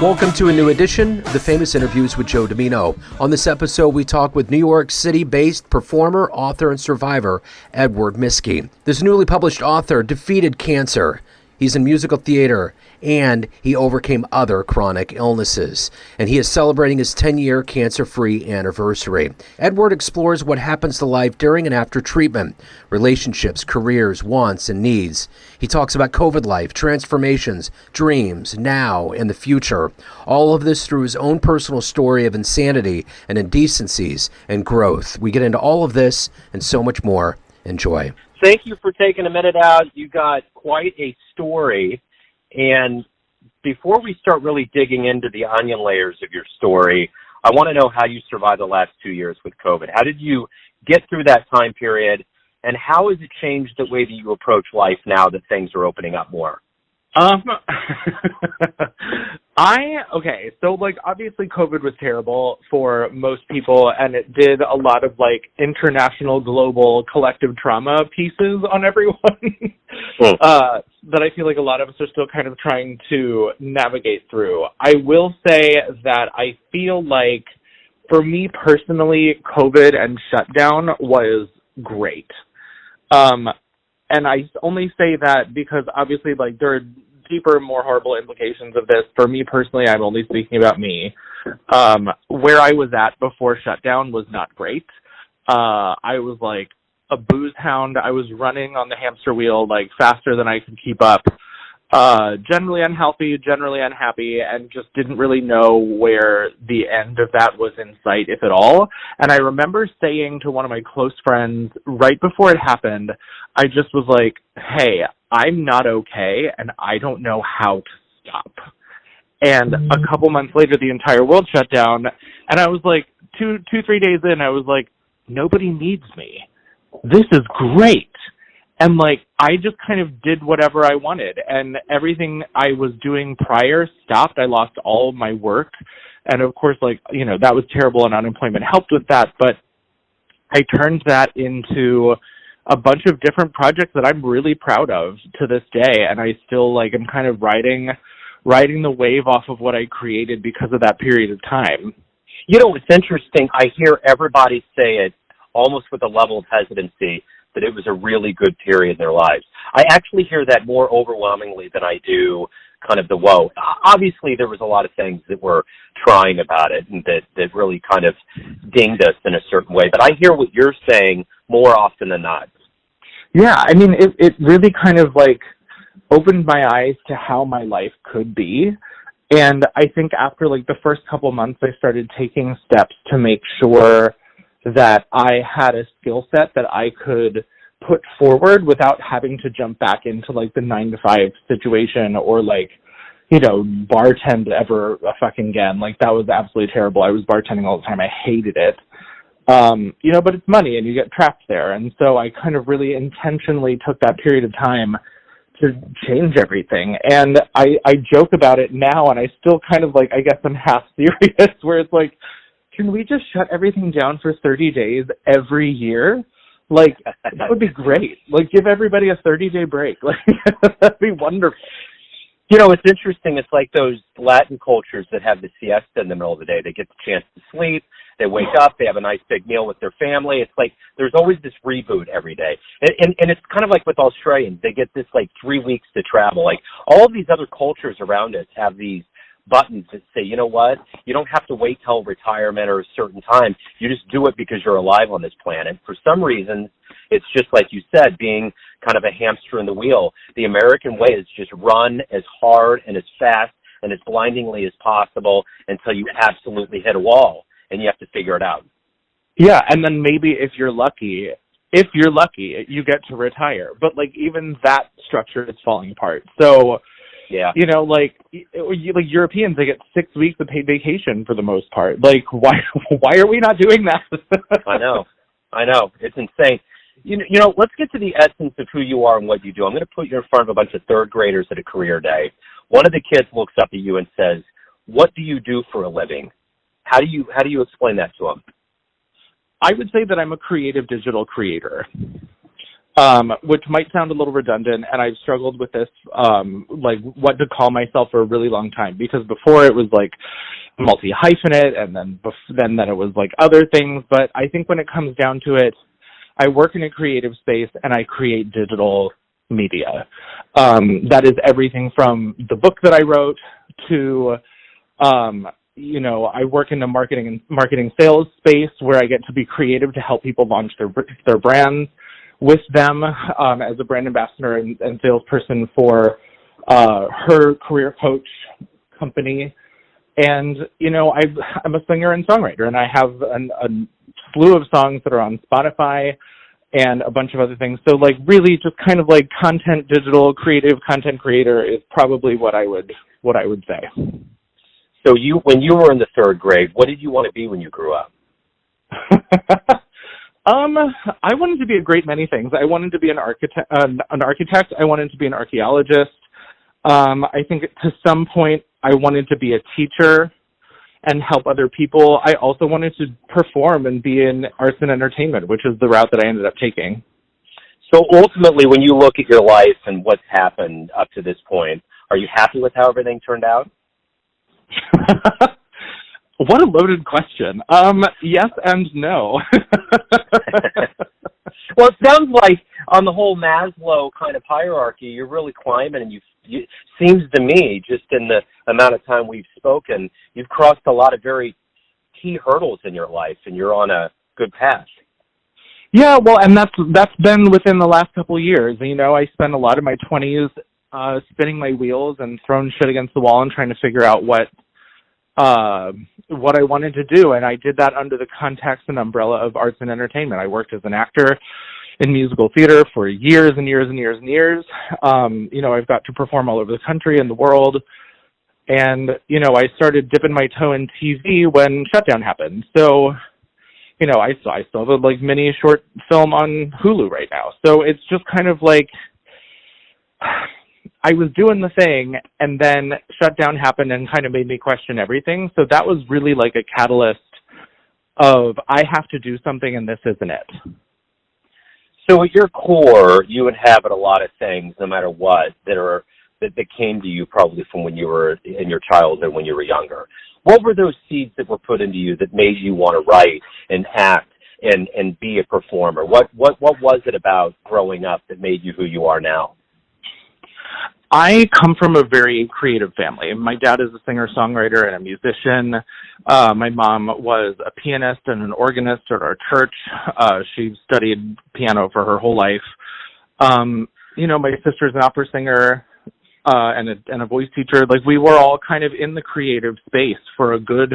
Welcome to a new edition of the Famous Interviews with Joe Dimino. On this episode, we talk with New York City-based performer, author, and survivor Edward Miskie. This newly published author defeated cancer. He's in musical theater, and he overcame other chronic illnesses. And he is celebrating his 10-year cancer-free anniversary. Edward explores what happens to life during and after treatment, relationships, careers, wants, and needs. He talks about COVID life, transformations, dreams, now, and the future. All of this through his own personal story of insanity and indecencies and growth. We get into all of this and so much more. Enjoy. Thank you for taking a minute out. You got quite a story. And before we start really digging into the onion layers of your story, I want to know how you survived the last 2 years with COVID. How did you get through that time period? And how has it changed the way that you approach life now that things are opening up more? So obviously COVID was terrible for most people, and it did a lot of international, global, collective trauma pieces on everyone that I feel like a lot of us are still kind of trying to navigate through. I will say that I feel like for me personally, COVID and shutdown was great. And I only say that because obviously there are deeper, more horrible implications of this. For me personally, I'm only speaking about me. Where I was at before shutdown was not great. I was like a booze hound. I was running on the hamster wheel faster than I could keep up. Generally unhealthy, generally unhappy, and just didn't really know where the end of that was in sight, if at all. And I remember saying to one of my close friends right before it happened, I just was like, hey, I'm not okay, and I don't know how to stop. And a couple months later, the entire world shut down, and I was like, 3 days in, I was like, nobody needs me. This is great. And I just kind of did whatever I wanted, and everything I was doing prior stopped. I lost all of my work, and of course, that was terrible, and unemployment helped with that, but I turned that into a bunch of different projects that I'm really proud of to this day, and I still am kind of riding the wave off of what I created because of that period of time. You know, it's interesting. I hear everybody say it almost with a level of hesitancy that it was a really good period in their lives. I actually hear that more overwhelmingly than I do kind of the woe. Obviously, there was a lot of things that were trying about it and that really kind of dinged us in a certain way. But I hear what you're saying more often than not. Yeah, I mean, it really kind of opened my eyes to how my life could be. And I think after the first couple months, I started taking steps to make sure that I had a skill set that I could put forward without having to jump back into the 9-to-5 situation or bartend ever fucking again. That was absolutely terrible. I was bartending all the time. I hated it. But it's money and you get trapped there. And so I kind of really intentionally took that period of time to change everything. And I joke about it now, and I still kind of I guess I'm half serious, where it's can we just shut everything down for 30 days every year? That would be great. Give everybody a 30-day break. That'd be wonderful. You know, it's interesting. It's like those Latin cultures that have the siesta in the middle of the day. They get the chance to sleep. They wake up. They have a nice big meal with their family. It's there's always this reboot every day. And it's kind of like with Australians. They get this 3 weeks to travel. All of these other cultures around us have these buttons that say, you know what, you don't have to wait till retirement or a certain time. You just do it because you're alive on this planet. For some reasons, it's just like you said, being kind of a hamster in the wheel. The American way is just run as hard and as fast and as blindingly as possible until you absolutely hit a wall, and you have to figure it out. Yeah, and then maybe if you're lucky, you get to retire. But even that structure is falling apart. So yeah, Europeans, they get 6 weeks of paid vacation for the most part. Why are we not doing that? I know. It's insane. You know, let's get to the essence of who you are and what you do. I'm going to put you in front of a bunch of third graders at a career day. One of the kids looks up at you and says, "What do you do for a living?" How do you explain that to them? I would say that I'm a creative digital creator. which might sound a little redundant, and I've struggled with this, like what to call myself for a really long time, because before it was like multi-hyphenate, and then it was like other things, but I think when it comes down to it, I work in a creative space and I create digital media. That is everything from the book that I wrote to, I work in the marketing sales space where I get to be creative to help people launch their brands with them, as a brand ambassador and salesperson for her career coach company. And, I'm a singer and songwriter, and I have a slew of songs that are on Spotify and a bunch of other things. So, like, really just kind of like digital creative content creator is probably what I would say. So when you were in the third grade, what did you want to be when you grew up? I wanted to be a great many things. I wanted to be an architect. I wanted to be an archaeologist. I think to some point I wanted to be a teacher and help other people. I also wanted to perform and be in arts and entertainment, which is the route that I ended up taking. So ultimately, when you look at your life and what's happened up to this point, are you happy with how everything turned out? What a loaded question. Yes and no. Well, it sounds like on the whole Maslow kind of hierarchy, you're really climbing, and seems to me, just in the amount of time we've spoken, you've crossed a lot of very key hurdles in your life, and you're on a good path. Yeah, well, and that's been within the last couple of years. I spent a lot of my 20s spinning my wheels and throwing shit against the wall and trying to figure out what I wanted to do, and I did that under the context and umbrella of arts and entertainment. I worked as an actor in musical theater for years and years and years and years. I've got to perform all over the country and the world, and I started dipping my toe in TV when shutdown happened. So, I still have a mini short film on Hulu right now. So it's just kind of like I was doing the thing, and then shutdown happened and kind of made me question everything. So that was really like a catalyst of I have to do something, and this isn't it. So at your core, you inhabit a lot of things, no matter what, that came to you probably from when you were in your childhood, when you were younger. What were those seeds that were put into you that made you want to write and act and be a performer? What was it about growing up that made you who you are now? I come from a very creative family. My dad is a singer-songwriter and a musician. My mom was a pianist and an organist at our church. She studied piano for her whole life. My sister's an opera singer and a voice teacher. We were all kind of in the creative space for a good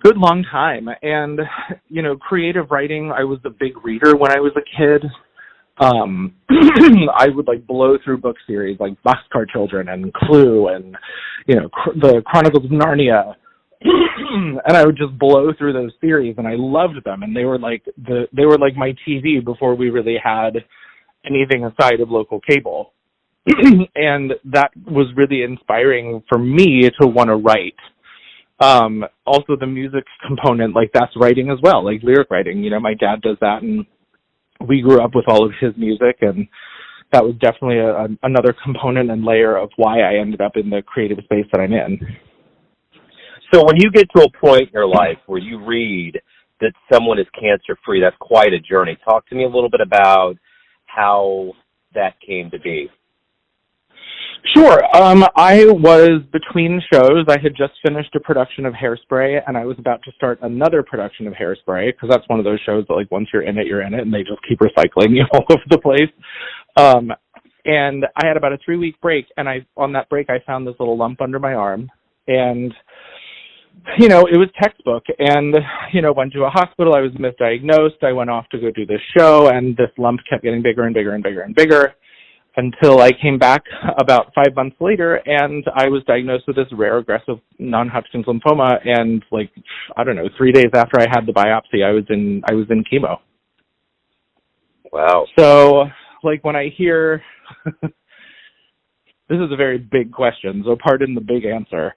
long time. And, creative writing, I was a big reader when I was a kid. I would blow through book series like Boxcar Children and Clue and, the Chronicles of Narnia. And I would just blow through those series, and I loved them. And they were like my TV before we really had anything aside of local cable. And that was really inspiring for me to want to write. Also the music component, that's writing as well, lyric writing. My dad does that, and we grew up with all of his music, and that was definitely another component and layer of why I ended up in the creative space that I'm in. So when you get to a point in your life where you read that someone is cancer-free, that's quite a journey. Talk to me a little bit about how that came to be. Sure. I was between shows. I had just finished a production of Hairspray, and I was about to start another production of Hairspray, because that's one of those shows that, once you're in it, and they just keep recycling you all over the place. And I had about a 3-week break, and on that break, I found this little lump under my arm, and, it was textbook, and, went to a hospital. I was misdiagnosed. I went off to go do this show, and this lump kept getting bigger and bigger and bigger and bigger, until I came back about 5 months later, and I was diagnosed with this rare aggressive non-Hodgkin's lymphoma. And 3 days after I had the biopsy, I was in chemo. Wow. So, when I hear, this is a very big question, so pardon the big answer.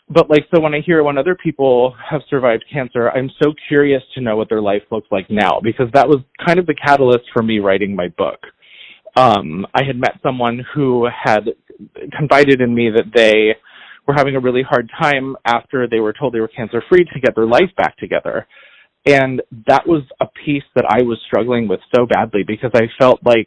But, like, so when I hear when other people have survived cancer, I'm so curious to know what their life looks like now, because that was kind of the catalyst for me writing my book. I had met someone who had confided in me that they were having a really hard time after they were told they were cancer-free to get their life back together. And that was a piece that I was struggling with so badly, because I felt like,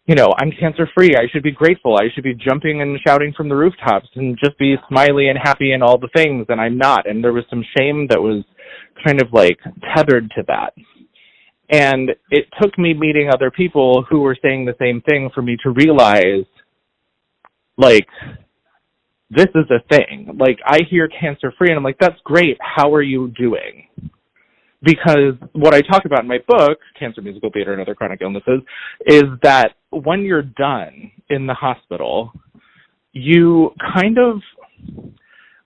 you know, I'm cancer-free. I should be grateful. I should be jumping and shouting from the rooftops and just be smiley and happy and all the things, and I'm not. And there was some shame that was kind of like tethered to that. And it took me meeting other people who were saying the same thing for me to realize, like, this is a thing. Like, I hear cancer-free, and I'm like, that's great. How are you doing? Because what I talk about in my book, Cancer, Musical Theater, and Other Chronic Illnesses, is that when you're done in the hospital, you kind of,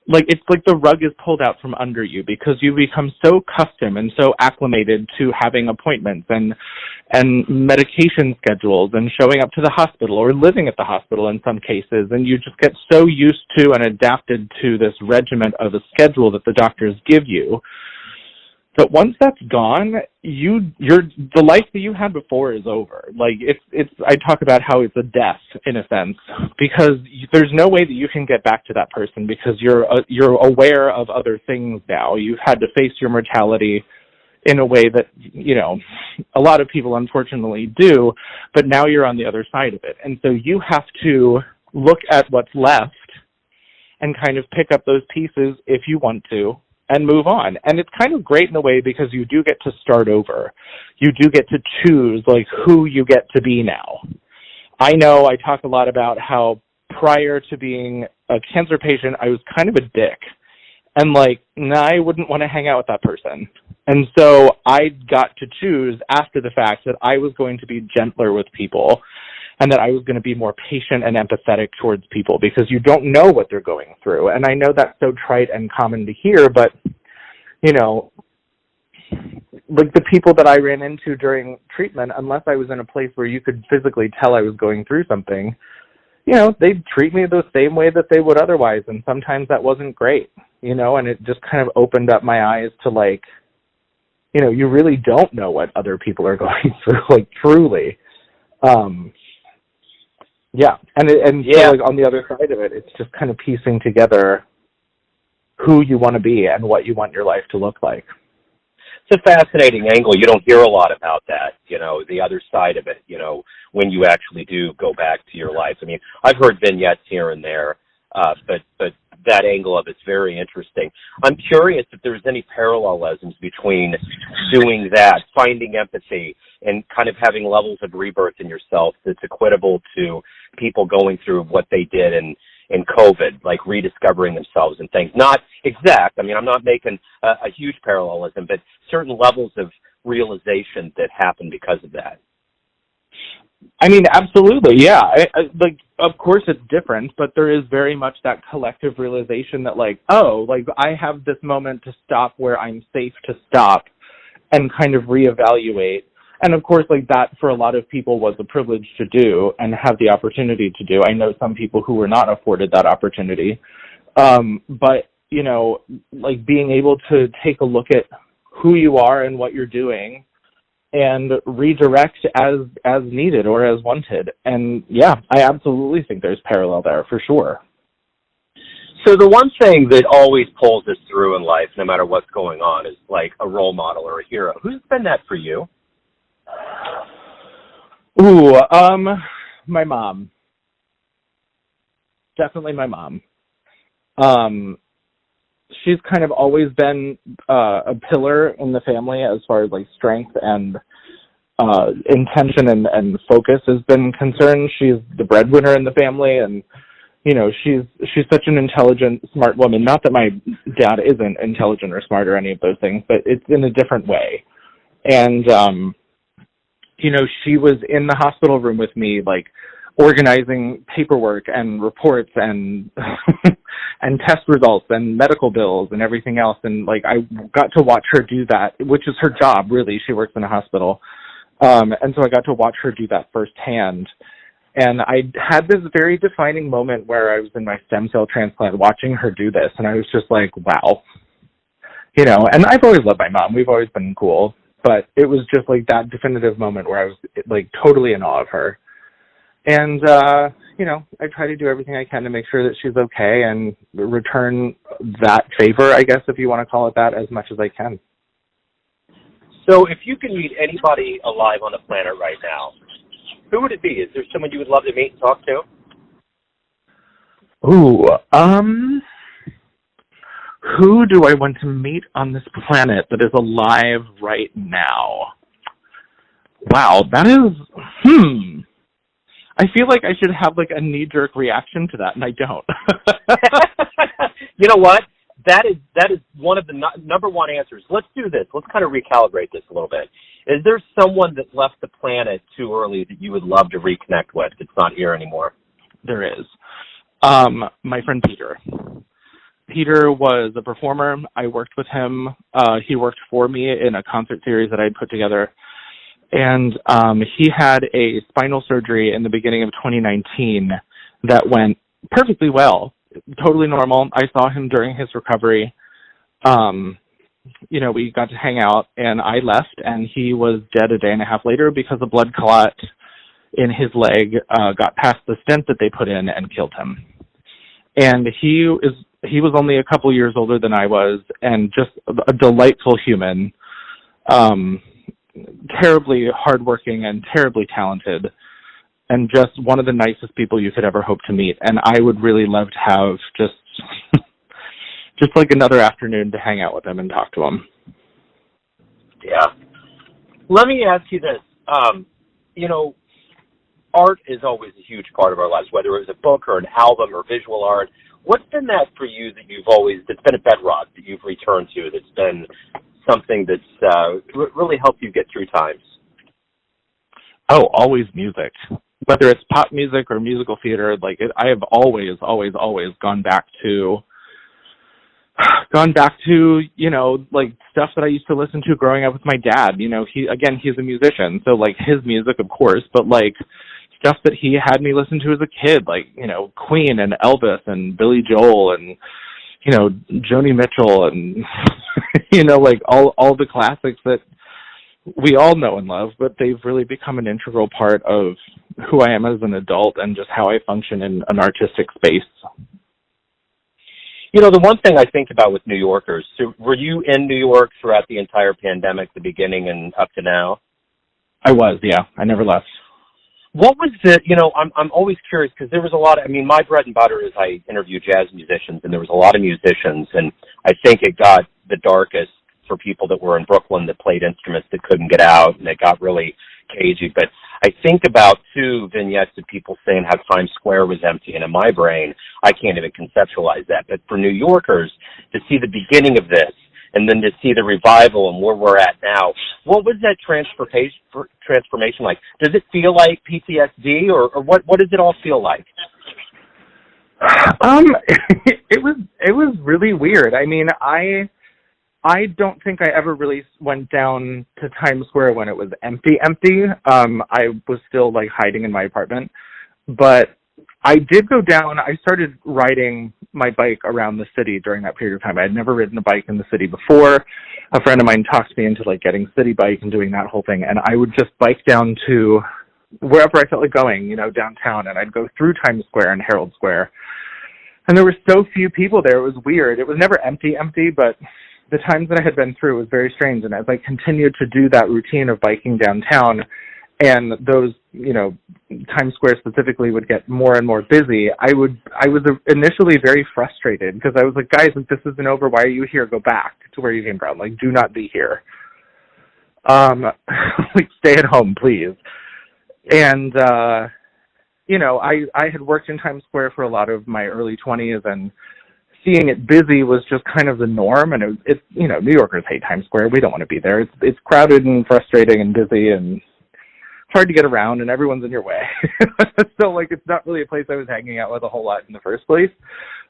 like, it's like the rug is pulled out from under you, because you become so accustomed and so acclimated to having appointments and medication schedules and showing up to the hospital or living at the hospital in some cases, and you just get so used to and adapted to this regiment of a schedule that the doctors give you. But once that's gone, the life that you had before is over. Like, I talk about how it's a death in a sense, because there's no way that you can get back to that person, because you're aware of other things now. You've had to face your mortality in a way that, you know, a lot of people unfortunately do, but now you're on the other side of it. And so you have to look at what's left and kind of pick up those pieces if you want to, and move on. And it's kind of great in a way, because you do get to start over. You do get to choose, like, who you get to be now. I know I talk a lot about how prior to being a cancer patient, I was kind of a dick. And, like, I wouldn't want to hang out with that person. And so I got to choose after the fact that I was going to be gentler with people, and that I was going to be more patient and empathetic towards people, because you don't know what they're going through. And I know that's so trite and common to hear, but, you know, like the people that I ran into during treatment, unless I was in a place where you could physically tell I was going through something, you know, they'd treat me the same way that they would otherwise. And sometimes that wasn't great, you know, and it just kind of opened up my eyes to, like, you know, you really don't know what other people are going through, like, truly. Yeah, and yeah. So, like, on the other side of it, it's just kind of piecing together who you want to be and what you want your life to look like. It's a fascinating angle. You don't hear a lot about that, you know, the other side of it, you know, when you actually do go back to your life. I mean, I've heard vignettes here and there, but that angle of it's very interesting. I'm curious if there's any parallelisms between doing that, finding empathy, and kind of having levels of rebirth in yourself that's equitable to people going through what they did in COVID, like rediscovering themselves and things. Not exact. I mean, I'm not making a huge parallelism, but certain levels of realization that happen because of that. I mean, absolutely, yeah. Like, of course it's different, but there is very much that collective realization that, like, oh, like, I have this moment to stop where I'm safe to stop and kind of reevaluate. And, of course, like, that for a lot of people was a privilege to do and have the opportunity to do. I know some people who were not afforded that opportunity. But, you know, like, being able to take a look at who you are and what you're doing and redirect as needed or as wanted. And, yeah, I absolutely think there's parallel there for sure. So the one thing that always pulls us through in life, no matter what's going on, is like a role model or a hero. Who's been that for you? Ooh, my mom. Definitely my mom. She's kind of always been a pillar in the family as far as, like, strength and intention and focus has been concerned. She's the breadwinner in the family, and, you know, she's such an intelligent, smart woman. Not that my dad isn't intelligent or smart or any of those things, but it's in a different way. And, you know, she was in the hospital room with me, like, organizing paperwork and reports and and test results and medical bills and everything else. And, like, I got to watch her do that, which is her job, really. She works in a hospital. And so I got to watch her do that firsthand. And I had this very defining moment where I was in my stem cell transplant watching her do this, and I was just like, wow. You know, and I've always loved my mom. We've always been cool. But it was just like that definitive moment where I was like totally in awe of her. And, you know, I try to do everything I can to make sure that she's okay and return that favor, I guess, if you want to call it that, as much as I can. So if you can meet anybody alive on the planet right now, who would it be? Is there someone you would love to meet and talk to? Ooh, who do I want to meet on this planet that is alive right now? Wow, that is, I feel like I should have like a knee-jerk reaction to that, and I don't. You know what? That is one of the number one answers. Let's do this. Let's kind of recalibrate this a little bit. Is there someone that left the planet too early that you would love to reconnect with that's not here anymore? There is. My friend Peter. Peter was a performer. I worked with him. He worked for me in a concert series that I put together. And he had a spinal surgery in the beginning of 2019 that went perfectly well, totally normal. I saw him during his recovery. You know, we got to hang out, and I left, and he was dead a day and a half later because a blood clot in his leg got past the stent that they put in and killed him. And he was only a couple years older than I was, and just a delightful human, terribly hardworking and terribly talented, and just one of the nicest people you could ever hope to meet. And I would really love to have just like another afternoon to hang out with him and talk to him. Yeah. Let me ask you this. You know, art is always a huge part of our lives, whether it was a book or an album or visual art. What's been that for you that that's been a bedrock that you've returned to, that's been something that's really helped you get through times? Oh, always music. Whether it's pop music or musical theater, I have always gone back to, you know, like stuff that I used to listen to growing up with my dad. You know, he's a musician, so like his music, of course, but like stuff that he had me listen to as a kid, like, you know, Queen and Elvis and Billy Joel and, you know, Joni Mitchell and, you know, like all the classics that we all know and love, but they've really become an integral part of who I am as an adult and just how I function in an artistic space. You know, the one thing I think about with New Yorkers, so were you in New York throughout the entire pandemic, the beginning and up to now? I was, yeah. I never left. What was it, you know, I'm always curious because there was a lot of, I mean, my bread and butter is I interview jazz musicians, and there was a lot of musicians, and I think it got the darkest for people that were in Brooklyn that played instruments that couldn't get out, and it got really cagey. But I think about two vignettes of people saying how Times Square was empty, and in my brain, I can't even conceptualize that. But for New Yorkers, to see the beginning of this, and then to see the revival and where we're at now, what was that transformation like? Does it feel like PTSD, or what does it all feel like? It was really weird. I mean, I don't think I ever really went down to Times Square when it was empty. I was still like hiding in my apartment, but I did go down. I started riding my bike around the city during that period of time. I had never ridden a bike in the city before. A friend of mine talked me into like getting City Bike and doing that whole thing. And I would just bike down to wherever I felt like going, you know, downtown. And I'd go through Times Square and Herald Square. And there were so few people there. It was weird. It was never empty, but the times that I had been through was very strange. And as I continued to do that routine of biking downtown, and those, you know, Times Square specifically would get more and more busy, I was initially very frustrated because I was like, guys, like, this isn't over. Why are you here? Go back to where you came from. Like, do not be here. Like, stay at home, please. And, you know, I had worked in Times Square for a lot of my early 20s, and seeing it busy was just kind of the norm. And it's, you know, New Yorkers hate Times Square. We don't want to be there. It's crowded and frustrating and busy and hard to get around, and everyone's in your way. So, like, it's not really a place I was hanging out with a whole lot in the first place,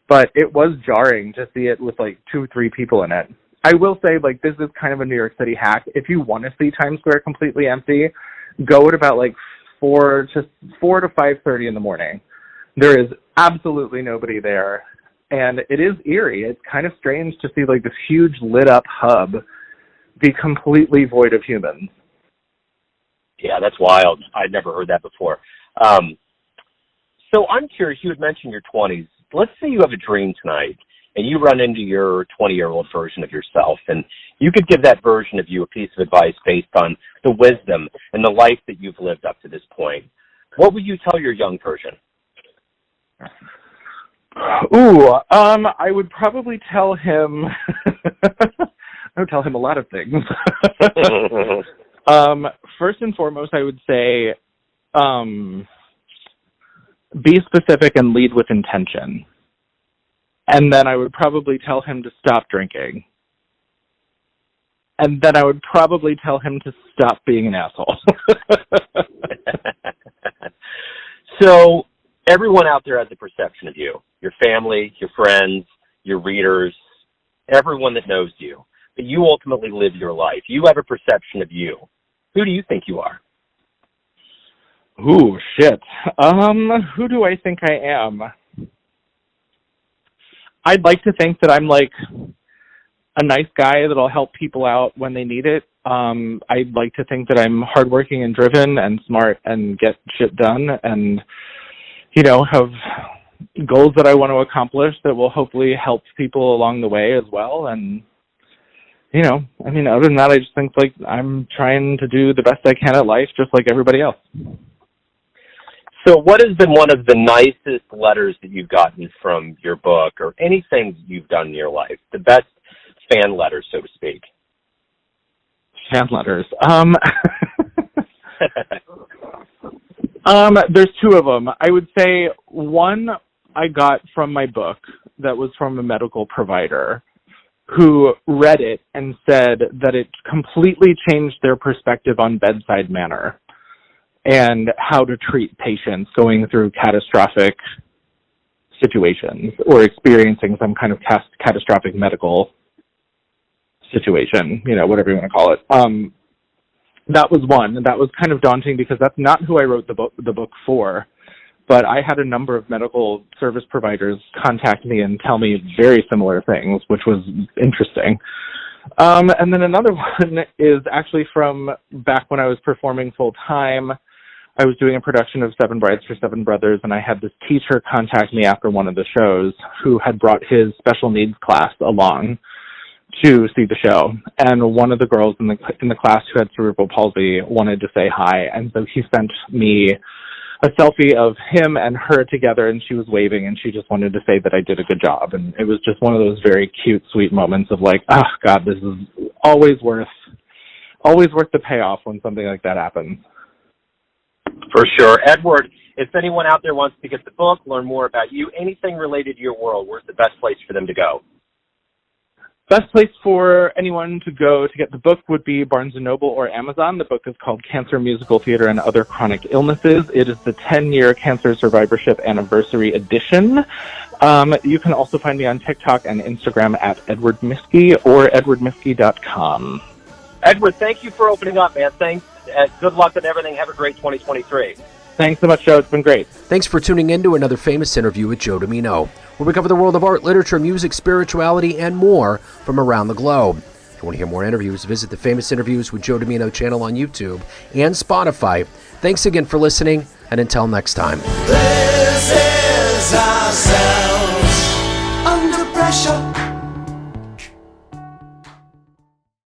but it was jarring to see it with, like, 2-3 people in it. I will say, like, this is kind of a New York City hack. If you want to see Times Square completely empty, go at about, like, 4 to 5:30 in the morning. There is absolutely nobody there, and it is eerie. It's kind of strange to see like this huge lit up hub be completely void of humans. Yeah, that's wild. I'd never heard that before. So I'm curious, you had mentioned your 20s. Let's say you have a dream tonight and you run into your 20-year-old version of yourself, and you could give that version of you a piece of advice based on the wisdom and the life that you've lived up to this point. What would you tell your young version? I would probably tell him I would tell him a lot of things. First and foremost, I would say be specific and lead with intention. And then I would probably tell him to stop drinking. And then I would probably tell him to stop being an asshole. So everyone out there has a perception of you, your family, your friends, your readers, everyone that knows you. But you ultimately live your life. You have a perception of you. Who do you think you are? Ooh, shit. Who do I think I am? I'd like to think that I'm like a nice guy that'll help people out when they need it. I'd like to think that I'm hardworking and driven and smart and get shit done and, you know, have goals that I want to accomplish that will hopefully help people along the way as well. And, you know, I mean, other than that, I just think like I'm trying to do the best I can at life, just like everybody else. So what has been one of the nicest letters that you've gotten from your book or anything you've done in your life? The best fan letter, so to speak. Fan letters. There's two of them. I would say one I got from my book that was from a medical provider who read it and said that it completely changed their perspective on bedside manner and how to treat patients going through catastrophic situations or experiencing some kind of catastrophic medical situation, you know, whatever you want to call it. That was one, and that was kind of daunting because that's not who I wrote the book for. But I had a number of medical service providers contact me and tell me very similar things, which was interesting. And then another one is actually from back when I was performing full-time. I was doing a production of Seven Brides for Seven Brothers, and I had this teacher contact me after one of the shows who had brought his special needs class along to see the show. And one of the girls in the class who had cerebral palsy wanted to say hi, and so he sent me a selfie of him and her together, and she was waving, and she just wanted to say that I did a good job. And it was just one of those very cute, sweet moments of like, oh, God, this is always worth the payoff when something like that happens. For sure. Edward, if anyone out there wants to get the book, learn more about you, anything related to your world, where's the best place for them to go? Best place for anyone to go to get the book would be Barnes & Noble or Amazon. The book is called Cancer, Musical Theater, and Other Chronic Illnesses. It is the 10-year Cancer Survivorship Anniversary Edition. You can also find me on TikTok and Instagram at Edward Miskie or edwardmiskie.com. Edward, thank you for opening up, man. Thanks. Good luck with everything. Have a great 2023. Thanks so much, Joe. It's been great. Thanks for tuning in to another famous interview with Joe Dimino, where we cover the world of art, literature, music, spirituality, and more from around the globe. If you want to hear more interviews, visit the Famous Interviews with Joe Dimino channel on YouTube and Spotify. Thanks again for listening, and until next time. This is ourselves under pressure.